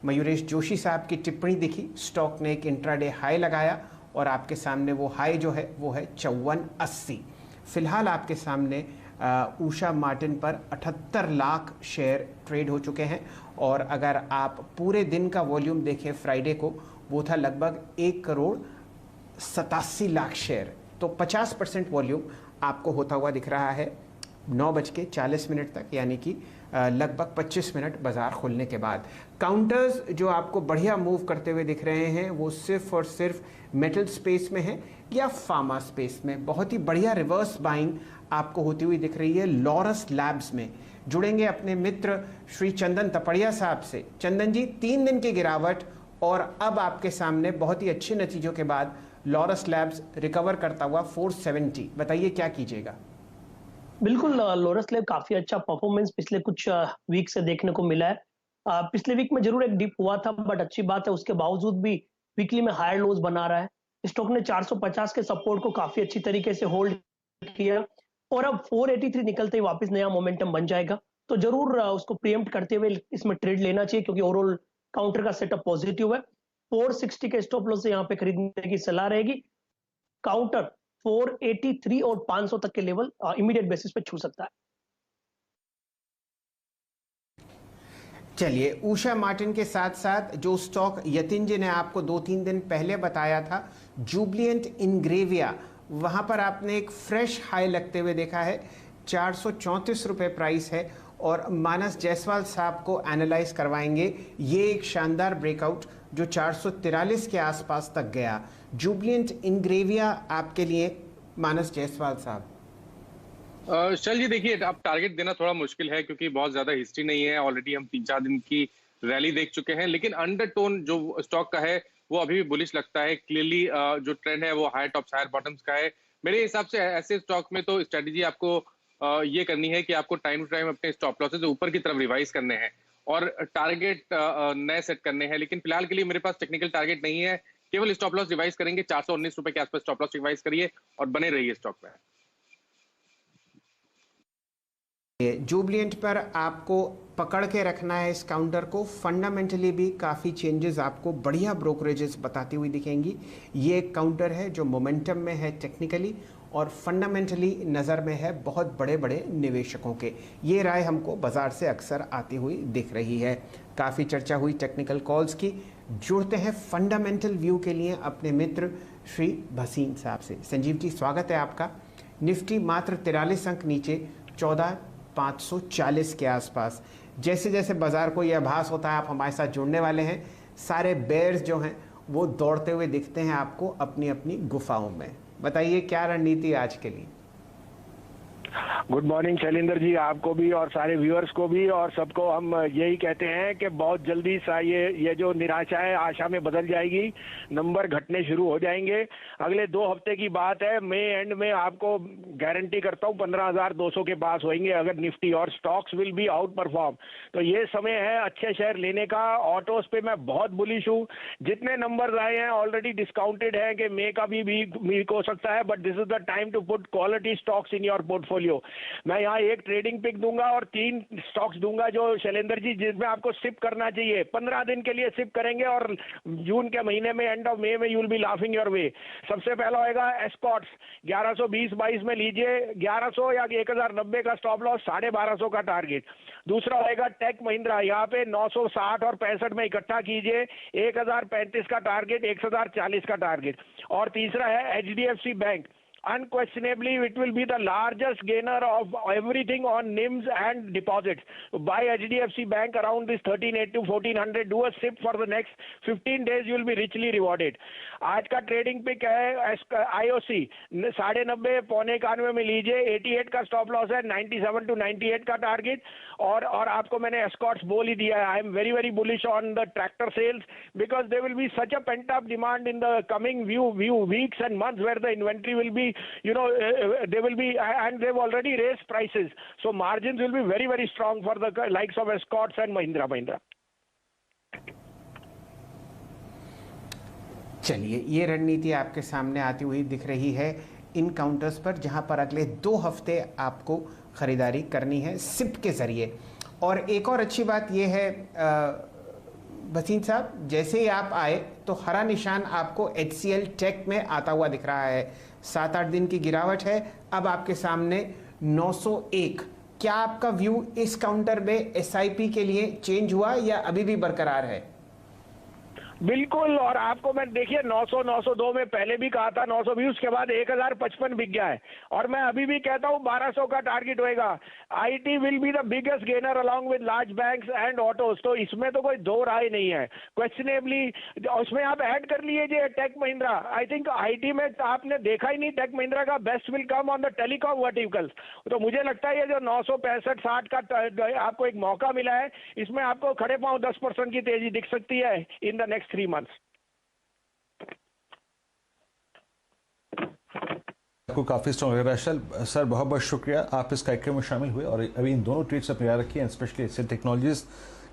मयूरेश जोशी साहब की टिप्पणी दिखी, स्टॉक ने एक इंट्राडे हाई लगाया और आपके सामने वो हाई जो है वो है 5480। फिलहाल आपके सामने उषा मार्टिन पर 78 लाख शेयर ट्रेड हो चुके हैं और अगर आप पूरे दिन का वॉल्यूम देखें फ्राइडे को, वो था लगभग 1,87,00,000 शेयर। तो 50% वॉल्यूम आपको होता हुआ दिख रहा है 9:40 तक, यानी कि लगभग 25 मिनट बाजार खुलने के बाद। काउंटर्स जो आपको बढ़िया मूव करते हुए दिख रहे हैं वो सिर्फ और सिर्फ मेटल स्पेस में है या फार्मा स्पेस में। बहुत ही बढ़िया रिवर्स बाइंग आपको होती हुई दिख रही है लॉरस लैब्स में। जुड़ेंगे अपने मित्र श्री चंदन तपड़िया साहब से। चंदन जी, 3 दिन की गिरावट और अब आपके सामने बहुत ही अच्छे नतीजों के बाद लॉरस लैब्स रिकवर करता हुआ 470, बताइए क्या कीजिएगा? बिल्कुल, लॉरस लैब काफी अच्छा परफॉर्मेंस पिछले कुछ वीक से देखने को मिला है। पिछले वीक में जरूर एक डिप हुआ था, बट अच्छी बात है उसके बावजूद भी वीकली में हायर लोज बना रहा है। स्टॉक ने 450 के सपोर्ट को काफी अच्छी तरीके से होल्ड किया और अब 483 निकलते ही वापस नया मोमेंटम बन जाएगा। तो जरूर उसको प्रीएम्प्ट करते हुए इसमें ट्रेड लेना चाहिए, क्योंकि ओवरऑल काउंटर का सेटअप पॉजिटिव है। 460 के स्टॉप लॉस से यहाँ पे खरीदने की सलाह रहेगी। काउंटर 483 और 500 तक के लेवल इमीडिएट बेसिस पे छू सकता है। चलिए, उषा मार्टिन के साथ साथ जो स्टॉक यतिन जी ने आपको 2-3 दिन पहले बताया था, जुबलिएंट इंग्रेविया, वहां पर आपने एक फ्रेश हाई लगते हुए देखा है। 434 रुपये प्राइस है और मानस जायसवाल साहब को एनालाइज करवाएंगे ये एक शानदार ब्रेकआउट जो 443 के आसपास तक गया। जुबलिएंट इंग्रेविया आपके लिए मानस जायसवाल साहब। चल जी, देखिए अब टारगेट देना थोड़ा मुश्किल है क्योंकि बहुत ज्यादा हिस्ट्री नहीं है। ऑलरेडी हम 3-4 दिन की रैली देख चुके हैं, लेकिन अंडरटोन जो स्टॉक का है वो अभी भी बुलिश लगता है। क्लियरली जो ट्रेंड है वो हायर टॉप्स हायर बॉटम्स का है। मेरे हिसाब से ऐसे स्टॉक में तो स्ट्रेटेजी आपको ये करनी है कि आपको टाइम टू टाइम अपने स्टॉप लॉसेस ऊपर की तरफ रिवाइज करने हैं और टारगेट नए सेट करने हैं। लेकिन फिलहाल के लिए मेरे पास टेक्निकल टारगेट नहीं है, केवल स्टॉप लॉस रिवाइज करेंगे। 419 रुपए के आसपास स्टॉप लॉस रिवाइज करिए और बने रहिए स्टॉक में। जुबलिएंट पर आपको पकड़ के रखना है इस काउंटर को। फंडामेंटली भी काफ़ी चेंजेस आपको बढ़िया ब्रोकरेजेस बताती हुई दिखेंगी। ये एक काउंटर है जो मोमेंटम में है टेक्निकली और फंडामेंटली नज़र में है बहुत बड़े बड़े निवेशकों के। ये राय हमको बाज़ार से अक्सर आती हुई दिख रही है। काफ़ी चर्चा हुई टेक्निकल कॉल्स की। जुड़ते हैं फंडामेंटल व्यू के लिए अपने मित्र श्री भसीन साहब से। संजीव जी, स्वागत है आपका। निफ्टी मात्र 43 अंक नीचे 14,540 के आसपास। जैसे जैसे बाजार को यह आभास होता है आप हमारे साथ जुड़ने वाले हैं, सारे बेयर्स जो हैं वो दौड़ते हुए दिखते हैं आपको अपनी अपनी गुफाओं में। बताइए क्या रणनीति आज के लिए? गुड मॉर्निंग शैलेंद्र जी, आपको भी और सारे व्यूअर्स को भी, और सबको हम यही कहते हैं कि बहुत जल्दी सा ये जो निराशा है आशा में बदल जाएगी। नंबर घटने शुरू हो जाएंगे। अगले 2 हफ्ते की बात है, मई एंड में आपको गारंटी करता हूँ 15,200 के पास होंगे अगर निफ्टी और stocks will be out perform. तो ये समय है अच्छे शेयर लेने का। ऑटोस पे मैं बहुत बुलिश हूँ। जितने नंबर आए हैं ऑलरेडी डिस्काउंटेड है कि मई का भी वीक हो सकता है, but this is the time to put quality stocks in your portfolio. मैं यहाँ एक ट्रेडिंग पिक दूंगा और 3 स्टॉक्स दूंगा जो शैलेंद्र जी जिसमें आपको सिप करना चाहिए। 15 दिन के लिए सिप करेंगे और जून के महीने में एंड ऑफ मई में you will be laughing your way. सबसे पहला होएगा एस्कॉट्स, 1120-22 में लीजिए 1100 या 1090 का स्टॉप लॉस, 1250 का टारगेट। दूसरा होएगा टेक महिंद्रा, यहाँ पे 960 और 65 में इकट्ठा कीजिए, 1035 का टारगेट, 1040 का टारगेट। और तीसरा है HDFC bank. Unquestionably, it will be the largest gainer of everything on NIMs and deposits. Buy HDFC Bank around this 1380 to 1400. Do a SIP for the next 15 days. You will be richly rewarded. आज का trading pick है IOC, 90.5 पौने 91 में लीजिए, 88 का stop loss है, 97 to 98 का target. और आपको मैंने एस्कॉट्स बोल ही दिया है। I am very very bullish on the tractor sales because they will be such a pent up demand in the coming weeks and months where the inventory will be they will be, and they've already raised prices, so margins will be very very strong for the likes of Escorts and Mahindra. चलिए, ये रणनीति आपके सामने आती हुई दिख रही है इन काउंटर्स पर, जहां पर अगले 2 हफ्ते आपको खरीदारी करनी है सिप के जरिए। और एक और अच्छी बात यह है वसीम साहब, जैसे ही आप आए तो हरा निशान आपको HCL टेक में आता हुआ दिख रहा है। 7-8 दिन की गिरावट है, अब आपके सामने 901। क्या आपका व्यू इस काउंटर में SIP के लिए चेंज हुआ या अभी भी बरकरार है? बिल्कुल, और आपको मैं देखिए 900 902 में पहले भी कहा था, 920 उसके बाद 1055 बिक गया है, और मैं अभी भी कहता हूं 1200 का टारगेट होएगा। IT will be the biggest gainer along with large banks and autos, तो इसमें तो कोई दो राय नहीं है। क्वेश्चनेबली उसमें आप ऐड कर लीजिए Tech Mahindra. I think IT में आपने देखा ही नहीं, टेक महिंद्रा का best will come on the telecom verticals. तो मुझे लगता है ये जो 965-60 का आपको एक मौका मिला है, इसमें आपको खड़े पांव 10% की तेजी दिख सकती है इन द नेक्स्ट 3 months। आपको काफ़ी स्ट्रॉन्ग लग रहा है सर, बहुत बहुत शुक्रिया आप इस कार्यक्रम में शामिल हुए और अभी इन दोनों ट्रेड्स अपने याद रखिए, स्पेशली HCL टेक्नोलॉजीज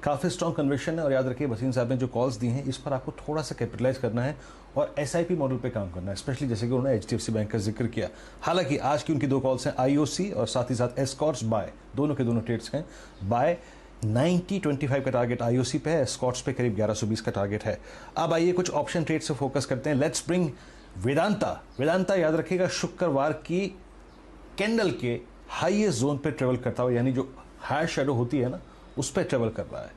काफ़ी स्ट्रॉन्ग कन्विक्शन है। और याद रखिए वसीम साहब ने जो कॉल्स दी हैं इस पर आपको थोड़ा सा कैपिटलाइज करना है और SIP मॉडल पे काम करना है, स्पेशली जैसे कि उन्होंने HDFC बैंक का जिक्र किया। हालांकि आज की उनकी 2 कॉल्स हैं IOC और साथ ही साथ एस्कॉर्ट्स बाय, दोनों के दोनों ट्रेड्स हैं बाय। 90.25 का टारगेट IOC पे है, स्कॉट्स पे करीब 1120 का टारगेट है। अब आइए कुछ ऑप्शन ट्रेड से फोकस करते हैं। लेट्स ब्रिंग वेदांता याद रखिएगा शुक्रवार की कैंडल के हाईएस्ट जोन पे ट्रेवल करता हुआ, यानी जो हायर शेडो होती है ना उस पे ट्रेवल कर रहा है।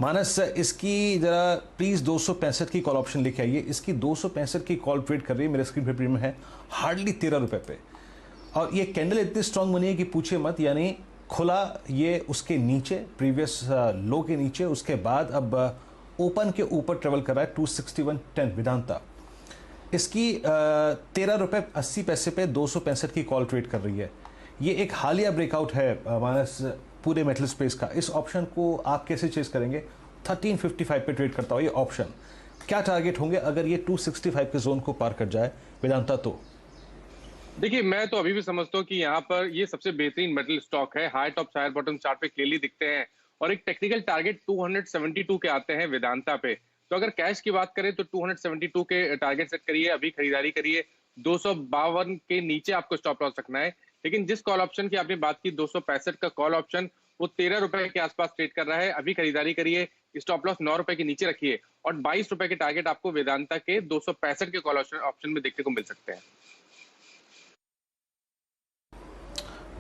मानस इसकी जरा प्लीज 265 की कॉल ऑप्शन लेके आइए। इसकी 265 की कॉल ट्रेड कर रही है, मेरे स्क्रीन पे प्रीमियम है हार्डली 13 रुपए पे, और ये कैंडल इतनी स्ट्रांग बनी है कि पूछे मत, यानी खुला ये उसके नीचे प्रीवियस लो के नीचे, उसके बाद अब ओपन के ऊपर ट्रेवल कर रहा है 261.10 वेदांता। इसकी 13 रुपए 80 पैसे पे 265 की कॉल ट्रेड कर रही है। ये एक हालिया ब्रेकआउट है मानस पूरे मेटल स्पेस का। इस ऑप्शन को आप कैसे चेस करेंगे? 1355 पे ट्रेड करता हो ये ऑप्शन। क्या टारगेट होंगे अगर ये 265 के जोन को पार कर जाए वेदांता? तो देखिए मैं तो अभी भी समझता हूँ कि यहाँ पर ये सबसे बेहतरीन मेटल स्टॉक है। High top higher bottom chart पे क्लियरली दिखते हैं और एक टेक्निकल टारगेट 272 के आते हैं वेदांता पे। तो अगर कैश की बात करें तो 272 के टारगेट सेट करिए, अभी खरीदारी करिए। 252 के नीचे आपको स्टॉप लॉस रखना है। लेकिन जिस कॉल ऑप्शन की आपने बात की 265 का कॉल ऑप्शन, वो 13 रुपए के आसपास ट्रेड कर रहा है, अभी खरीदारी करिए। स्टॉप लॉस 9 रुपए के नीचे रखिए और 22 रुपए के टारगेट आपको वेदांता के 265 के कॉल ऑप्शन में देखने को मिल सकते हैं।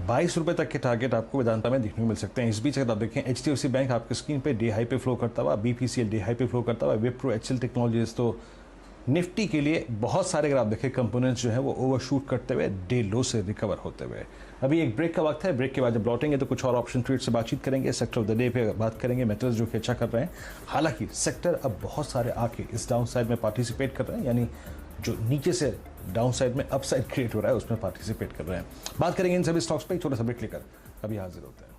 22 रुपए तक के टारगेट आपको वेदांता में देखने को मिल सकते हैं। इस बीच अगर आप देखें HDFC बैंक आपकी स्क्रीन पे डे हाई पे फ्लो करता हुआ, BPCL डे हाई पे फ्लो करता हुआ, विप्रो, HCL टेक्नोलॉजीज। तो निफ्टी के लिए बहुत सारे अगर आप देखें कंपोनेंट्स जो है वो ओवरशूट करते हुए डे लो से रिकवर होते हुए। अभी एक ब्रेक का वक्त है, ब्रेक के बाद जब लौटेंगे तो कुछ और ऑप्शन ट्रेड से बातचीत करेंगे, सेक्टर ऑफ द डे पे बात करेंगे, मेटल्स जो कि अच्छा कर रहे हैं। हालांकि सेक्टर अब बहुत सारे आके इस डाउन साइड में पार्टिसिपेट कर रहे हैं, यानी जो नीचे से डाउन साइड में अपसाइड क्रिएट हो रहा है उसमें पार्टिसिपेट कर रहे हैं। बात करेंगे इन सभी स्टॉक्स पे, छोटा सा ब्रेक लेकर अभी हाजिर होते हैं।